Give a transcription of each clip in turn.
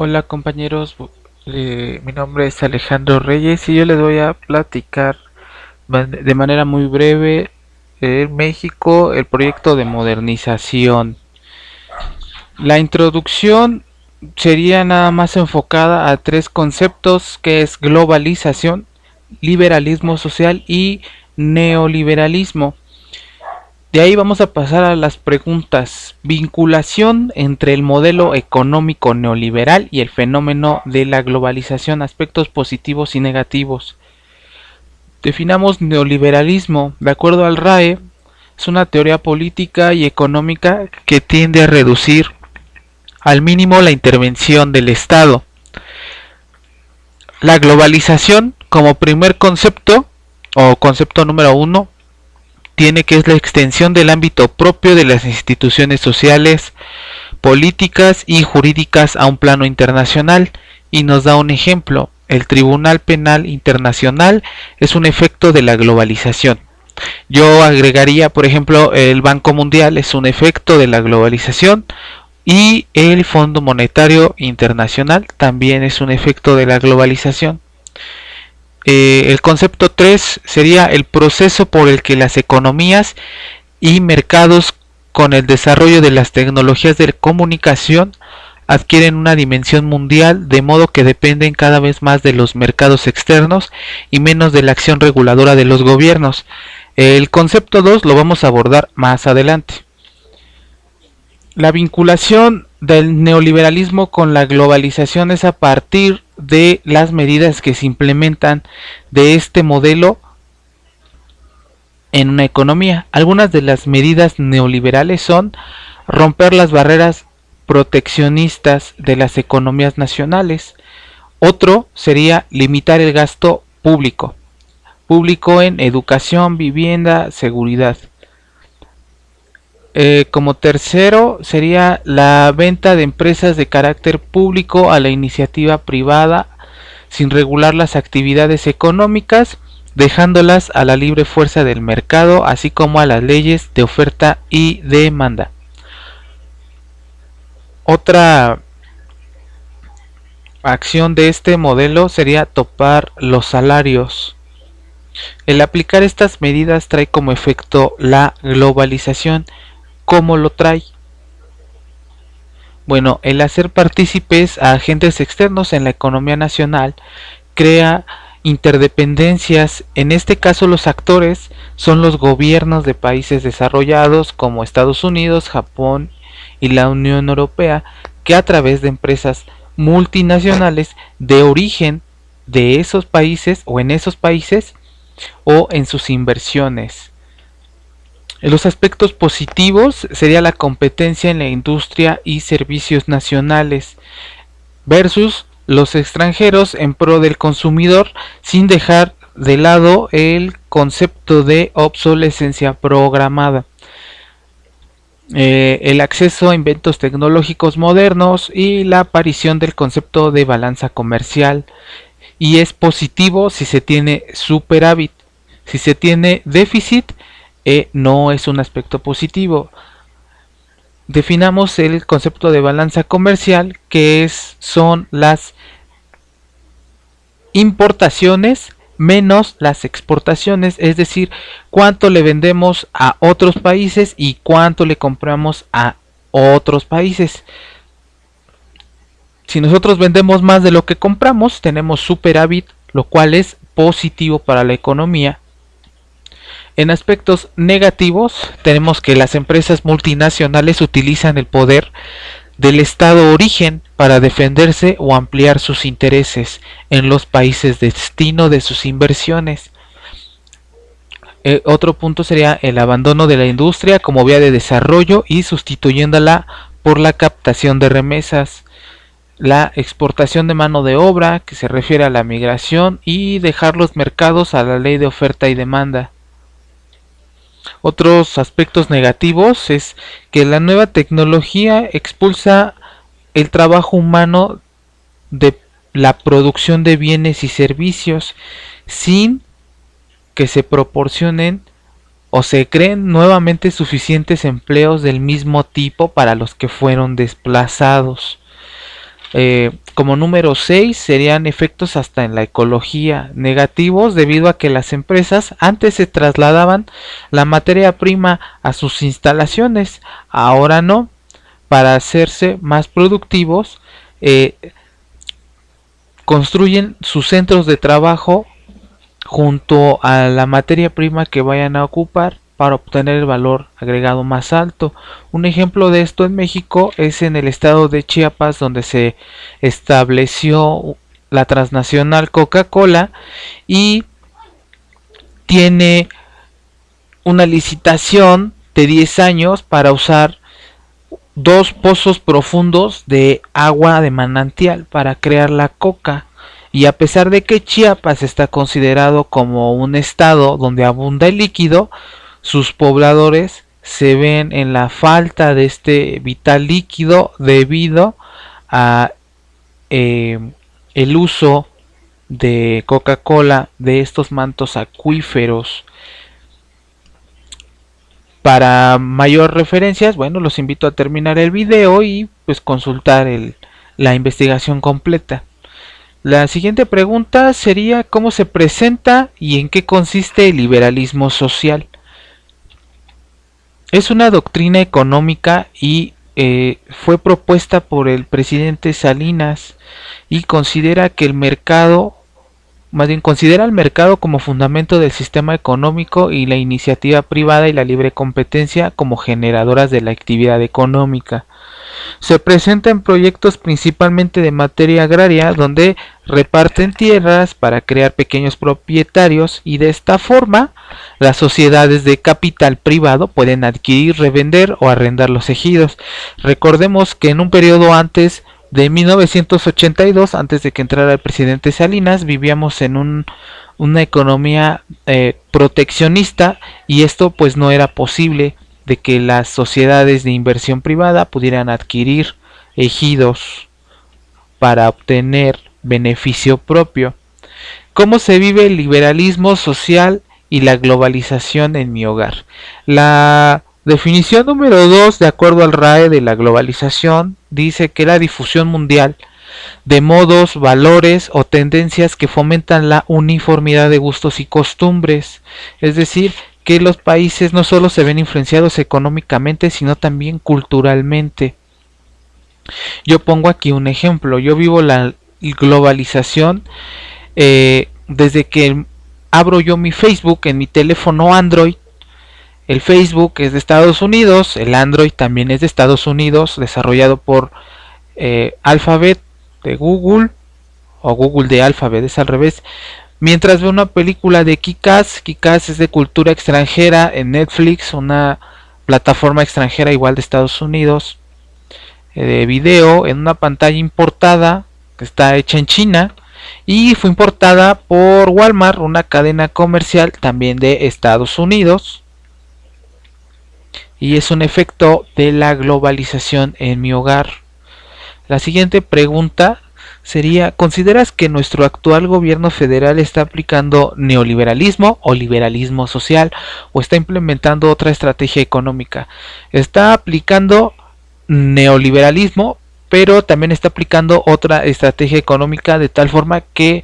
Hola compañeros, mi nombre es Alejandro Reyes y yo les voy a platicar de manera muy breve en México el proyecto de modernización. La introducción sería nada más enfocada a tres conceptos que es globalización, liberalismo social y neoliberalismo. De ahí vamos a pasar a las preguntas. Vinculación entre el modelo económico neoliberal y el fenómeno de la globalización, aspectos positivos y negativos. Definamos neoliberalismo. De acuerdo al RAE, es una teoría política y económica que tiende a reducir al mínimo la intervención del Estado. La globalización, como primer concepto, o concepto número uno, tiene que es la extensión del ámbito propio de las instituciones sociales, políticas y jurídicas a un plano internacional, y nos da un ejemplo. El Tribunal Penal Internacional es un efecto de la globalización. Yo agregaría, por ejemplo, el Banco Mundial es un efecto de la globalización y el Fondo Monetario Internacional también es un efecto de la globalización. El concepto 3 sería el proceso por el que las economías y mercados con el desarrollo de las tecnologías de comunicación adquieren una dimensión mundial, de modo que dependen cada vez más de los mercados externos y menos de la acción reguladora de los gobiernos. El concepto 2 lo vamos a abordar más adelante. La vinculación del neoliberalismo con la globalización es a partir de las medidas que se implementan de este modelo en una economía. Algunas de las medidas neoliberales son romper las barreras proteccionistas de las economías nacionales. Otro sería limitar el gasto público en educación, vivienda, seguridad. Como tercero sería la venta de empresas de carácter público a la iniciativa privada sin regular las actividades económicas, dejándolas a la libre fuerza del mercado, así como a las leyes de oferta y demanda. Otra acción de este modelo sería topar los salarios. El aplicar estas medidas trae como efecto la globalización. ¿Cómo lo trae? Bueno, el hacer partícipes a agentes externos en la economía nacional crea interdependencias. En este caso los actores son los gobiernos de países desarrollados como Estados Unidos, Japón y la Unión Europea, que a través de empresas multinacionales de origen de esos países o en esos países o en sus inversiones. Los aspectos positivos sería la competencia en la industria y servicios nacionales versus los extranjeros en pro del consumidor, sin dejar de lado el concepto de obsolescencia programada. El acceso a inventos tecnológicos modernos y la aparición del concepto de balanza comercial, y es positivo si se tiene superávit. Si se tiene déficit, no es un aspecto positivo. Definamos el concepto de balanza comercial, que son las importaciones menos las exportaciones, es decir, cuánto le vendemos a otros países y cuánto le compramos a otros países. Si nosotros vendemos más de lo que compramos, tenemos superávit, lo cual es positivo para la economía. En aspectos negativos, tenemos que las empresas multinacionales utilizan el poder del Estado origen para defenderse o ampliar sus intereses en los países de destino de sus inversiones. Otro punto sería el abandono de la industria como vía de desarrollo y sustituyéndola por la captación de remesas. La exportación de mano de obra, que se refiere a la migración, y dejar los mercados a la ley de oferta y demanda. Otros aspectos negativos es que la nueva tecnología expulsa el trabajo humano de la producción de bienes y servicios sin que se proporcionen o se creen nuevamente suficientes empleos del mismo tipo para los que fueron desplazados. Como número 6 serían efectos hasta en la ecología negativos, debido a que las empresas antes se trasladaban la materia prima a sus instalaciones, ahora no. Para hacerse más productivos, construyen sus centros de trabajo junto a la materia prima que vayan a ocupar para obtener el valor agregado más alto. Un ejemplo de esto en México es en el estado de Chiapas, donde se estableció la transnacional Coca-Cola y tiene una licitación de 10 años para usar 2 pozos profundos de agua de manantial para crear la coca. Y a pesar de que Chiapas está considerado como un estado donde abunda el líquido, sus pobladores se ven en la falta de este vital líquido debido a el uso de Coca-Cola de estos mantos acuíferos. Para mayor referencias, bueno, los invito a terminar el video y pues consultar la investigación completa. La siguiente pregunta sería: ¿cómo se presenta y en qué consiste el liberalismo social? Es una doctrina económica y fue propuesta por el presidente Salinas, y considera que el mercado, más bien considera el mercado como fundamento del sistema económico y la iniciativa privada y la libre competencia como generadoras de la actividad económica. Se presenta en proyectos principalmente de materia agraria, donde reparten tierras para crear pequeños propietarios, y de esta forma las sociedades de capital privado pueden adquirir, revender o arrendar los ejidos. Recordemos que en un periodo antes de 1982, antes de que entrara el presidente Salinas, vivíamos en una economía proteccionista, y esto pues no era posible de que las sociedades de inversión privada pudieran adquirir ejidos para obtener beneficio propio. ¿Cómo se vive el liberalismo social y la globalización en mi hogar? La definición número 2, de acuerdo al RAE, de la globalización, dice que la difusión mundial de modos, valores o tendencias que fomentan la uniformidad de gustos y costumbres. Es decir, que los países no solo se ven influenciados económicamente, sino también culturalmente. Yo pongo aquí un ejemplo. Yo vivo la globalización desde que abro yo mi Facebook en mi teléfono Android. El Facebook es de Estados Unidos, el Android también es de Estados Unidos, desarrollado por Alphabet de Google, o Google de Alphabet, es al revés. Mientras veo una película de Kick-Ass, Kick-Ass es de cultura extranjera en Netflix, una plataforma extranjera igual de Estados Unidos, de video en una pantalla importada que está hecha en China y fue importada por Walmart, una cadena comercial también de Estados Unidos, y es un efecto de la globalización en mi hogar. La siguiente pregunta sería: ¿consideras que nuestro actual gobierno federal está aplicando neoliberalismo o liberalismo social, o está implementando otra estrategia económica? Está aplicando neoliberalismo, pero también está aplicando otra estrategia económica, de tal forma que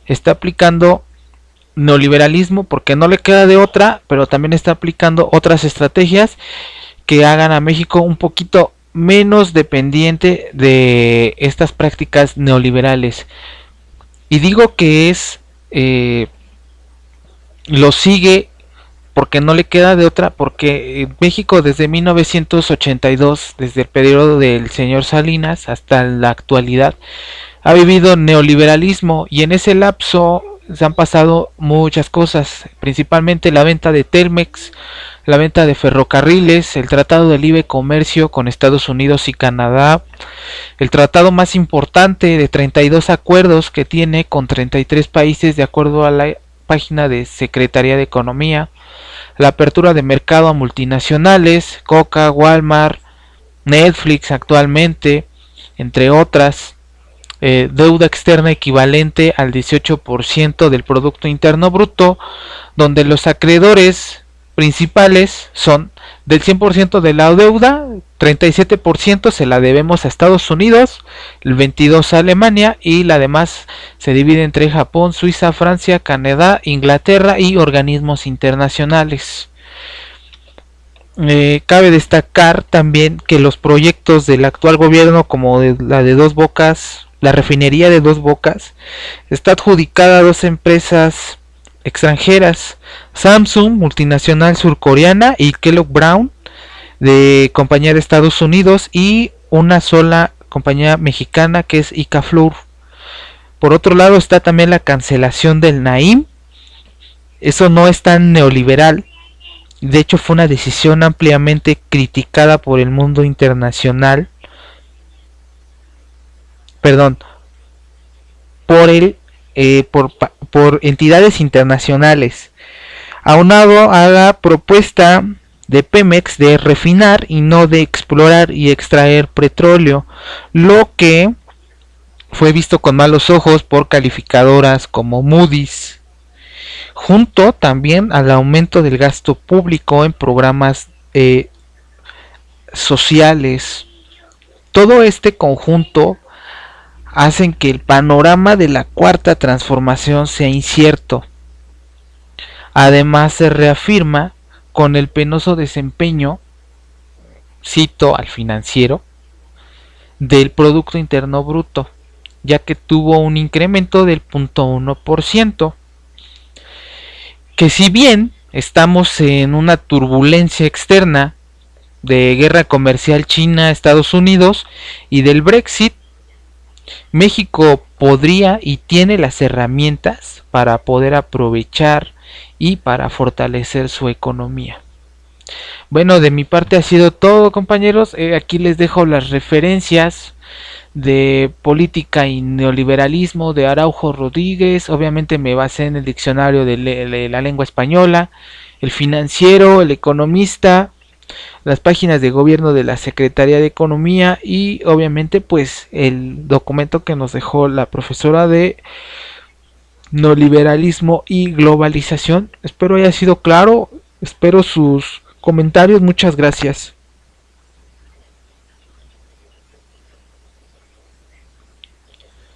está aplicando neoliberalismo porque no le queda de otra, pero también está aplicando otras estrategias que hagan a México un poquito menos dependiente de estas prácticas neoliberales. Y digo que lo sigue porque no le queda de otra, porque México desde 1982, desde el periodo del señor Salinas hasta la actualidad, ha vivido neoliberalismo, y en ese lapso se han pasado muchas cosas, principalmente la venta de Telmex, la venta de ferrocarriles, el tratado de libre comercio con Estados Unidos y Canadá, el tratado más importante de 32 acuerdos que tiene con 33 países de acuerdo a la página de Secretaría de Economía, la apertura de mercado a multinacionales, Coca, Walmart, Netflix actualmente, entre otras. Deuda externa equivalente al 18% del Producto Interno Bruto, donde los acreedores principales son Del 100% de la deuda, 37% se la debemos a Estados Unidos, el 22% a Alemania y la demás se divide entre Japón, Suiza, Francia, Canadá, Inglaterra y organismos internacionales. Cabe destacar también que los proyectos del actual gobierno, como la de Dos Bocas, la refinería de Dos Bocas, está adjudicada a dos empresas extranjeras: Samsung, multinacional surcoreana, y Kellogg Brown, de compañía de Estados Unidos, y una sola compañía mexicana que es Icaflor. Por otro lado está también la cancelación del Naim. Eso no es tan neoliberal. De hecho fue una decisión ampliamente criticada por el mundo internacional. Perdón, por entidades internacionales, aunado a la propuesta de Pemex de refinar y no de explorar y extraer petróleo, lo que fue visto con malos ojos por calificadoras como Moody's, junto también al aumento del gasto público en programas sociales. Todo este conjunto hacen que el panorama de la cuarta transformación sea incierto. Además se reafirma con el penoso desempeño, cito al Financiero, del Producto Interno Bruto, ya que tuvo un incremento del 0.1%, que si bien estamos en una turbulencia externa de guerra comercial China-Estados Unidos y del Brexit, México podría y tiene las herramientas para poder aprovechar y para fortalecer su economía. Bueno, de mi parte ha sido todo, compañeros. Aquí les dejo las referencias de Política y Neoliberalismo de Araujo Rodríguez. Obviamente me basé en el diccionario de la lengua española, el Financiero, el Economista, las páginas de gobierno de la Secretaría de Economía y obviamente pues el documento que nos dejó la profesora de Neoliberalismo y Globalización. Espero haya sido claro, espero sus comentarios, muchas gracias.